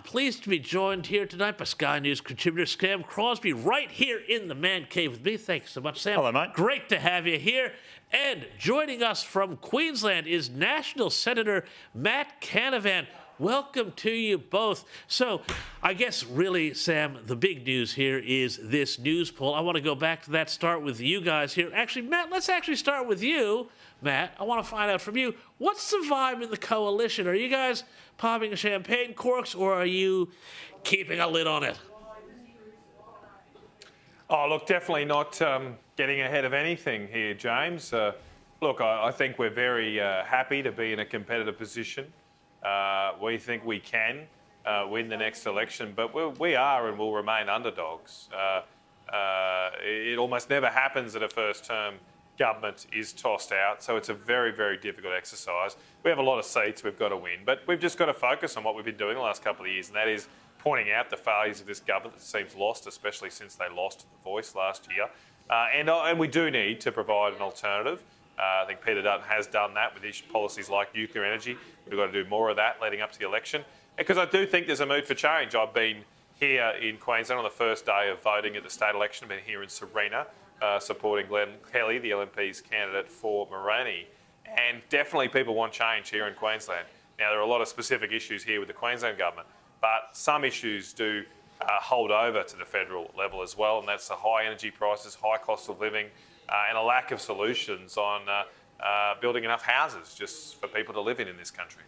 pleased to be joined here tonight by Sky News contributor Sam Crosby, right here in the Man Cave with me. Thank you so much, Sam. Hello, mate. Great to have you here. And joining us from Queensland is National Senator Matt Canavan. Welcome to you both. So I guess really, Sam, the big news here is this Newspoll. I want to go back to that, start with you guys here. Actually, Matt, let's actually start with you. Matt, I want to find out from you, what's the vibe in the coalition? Are you guys popping champagne corks, or are you keeping a lid on it? Oh, look, definitely not getting ahead of anything here, James. Look, I think we're very happy to be in a competitive position. We think we can win the next election, but we are and will remain underdogs. It almost never happens that a first-term government is tossed out, so it's a very, very difficult exercise. We have a lot of seats we've got to win, but we've just got to focus on what we've been doing the last couple of years, and that is pointing out the failures of this government that seems lost, especially since they lost the voice last year. And we do need to provide an alternative. I think Peter Dutton has done that with his policies like nuclear energy. We've got to do more of that leading up to the election, because I do think there's a mood for change. I've been here in Queensland on the first day of voting at the state election. I've been here in Serena, supporting Glenn Kelly, the LNP's candidate for Moroni. And definitely people want change here in Queensland. Now, there are a lot of specific issues here with the Queensland government, but some issues do hold over to the federal level as well, and that's the high energy prices, high cost of living, and a lack of solutions on building enough houses just for people to live in this country.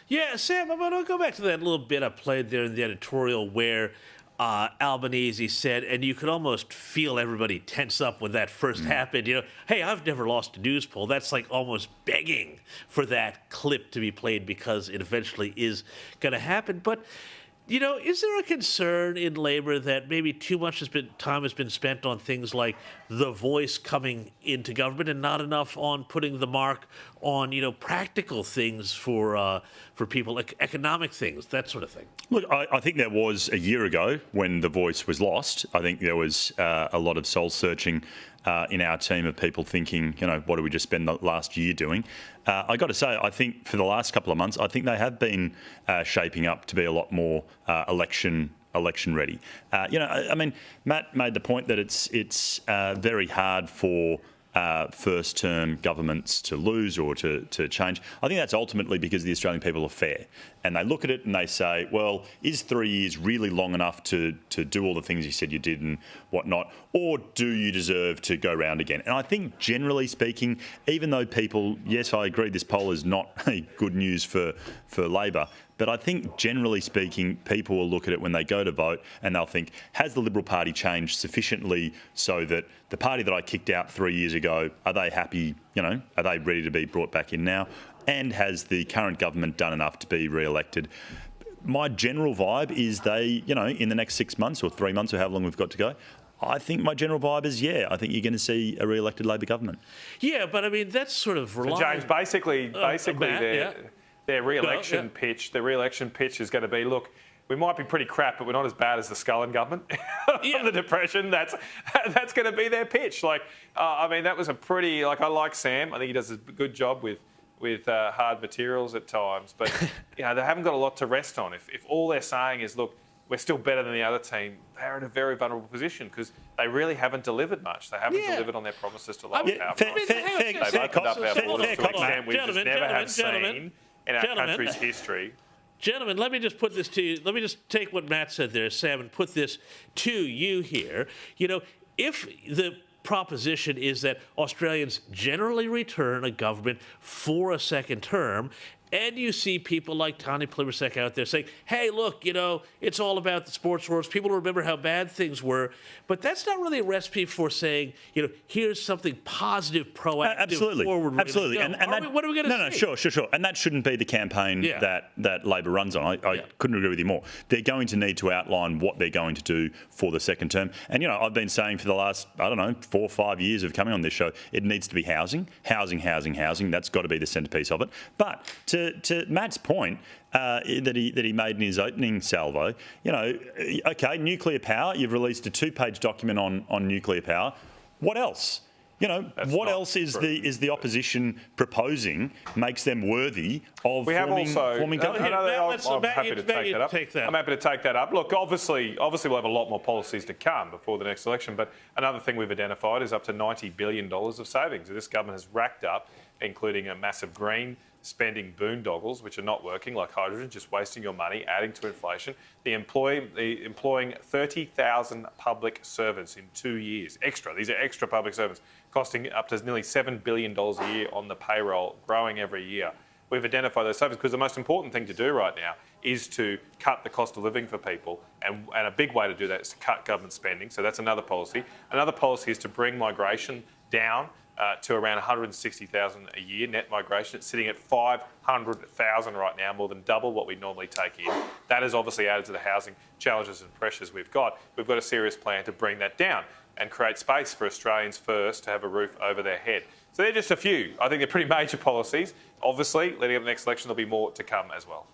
Yeah, Sam, I'm going to go back to that little bit I played there in the editorial where Albanese said, and you could almost feel everybody tense up when that first happened, hey, I've never lost a Newspoll. That's like almost begging for that clip to be played because it eventually is going to happen. But, is there a concern in Labor that maybe too much time has been spent on things like the voice coming into government and not enough on putting the mark on, practical things for people, like economic things, that sort of thing? Look, I think there was a year ago when the voice was lost. I think there was a lot of soul searching in our team of people thinking, what did we just spend the last year doing? I got to say, I think for the last couple of months, I think they have been shaping up to be a lot more election ready. Matt made the point that it's very hard for first-term governments to lose or to change. I think that's ultimately because the Australian people are fair. And they look at it and they say, well, is 3 years really long enough to do all the things you said you did and whatnot? Or do you deserve to go round again? And I think generally speaking, even though people, yes, I agree this poll is not good news for Labor, but I think generally speaking, people will look at it when they go to vote and they'll think, has the Liberal Party changed sufficiently so that the party that I kicked out 3 years ago, are they happy, are they ready to be brought back in now? And has the current government done enough to be re-elected? My general vibe is they, in the next 6 months or 3 months or however long we've got to go, I think my general vibe is, I think you're going to see a re-elected Labor government. Yeah, but I mean, that's sort of So James, basically their re-election pitch, is going to be, look, we might be pretty crap, but we're not as bad as the Scullin government of the Depression. That's going to be their pitch. That was a pretty, I like Sam. I think he does a good job with hard materials at times, but they haven't got a lot to rest on. If all they're saying is, look, we're still better than the other team, they're in a very vulnerable position because they really haven't delivered much. They haven't delivered on their promises to lower power prices. They've opened up our borders to an extent we just never have seen in our country's history. Gentlemen, let me just put this to you. Let me just take what Matt said there, Sam, and put this to you here. If the proposition is that Australians generally return a government for a second term, and you see people like Tony Plibersek out there saying, hey, look, it's all about the sports wars. People remember how bad things were. But that's not really a recipe for saying, here's something positive, proactive, forward. Absolutely. And what are we going to say? Sure. And that shouldn't be the campaign that Labor runs on. I couldn't agree with you more. They're going to need to outline what they're going to do for the second term. And, I've been saying for the last, 4 or 5 years of coming on this show, it needs to be housing. That's got to be the centrepiece of it. But to Matt's point that he made in his opening salvo, okay, nuclear power, you've released a 2-page document on nuclear power. What else? You know, what else is the opposition proposing makes them worthy of forming government? I'm happy to take that up. I'm happy to take that up. Look, obviously we'll have a lot more policies to come before the next election, but another thing we've identified is up to $90 billion of savings that this government has racked up, including a massive green spending boondoggles, which are not working, like hydrogen, just wasting your money, adding to inflation. The employing 30,000 public servants in 2 years. Extra. These are extra public servants, costing up to nearly $7 billion a year on the payroll, growing every year. We've identified those savings because the most important thing to do right now is to cut the cost of living for people, and a big way to do that is to cut government spending. So that's another policy. Another policy is to bring migration down to around 160,000 a year, net migration. It's sitting at 500,000 right now, more than double what we normally take in. That has obviously added to the housing challenges and pressures we've got. We've got a serious plan to bring that down and create space for Australians first to have a roof over their head. So they're just a few. I think they're pretty major policies. Obviously, leading up to the next election, there'll be more to come as well.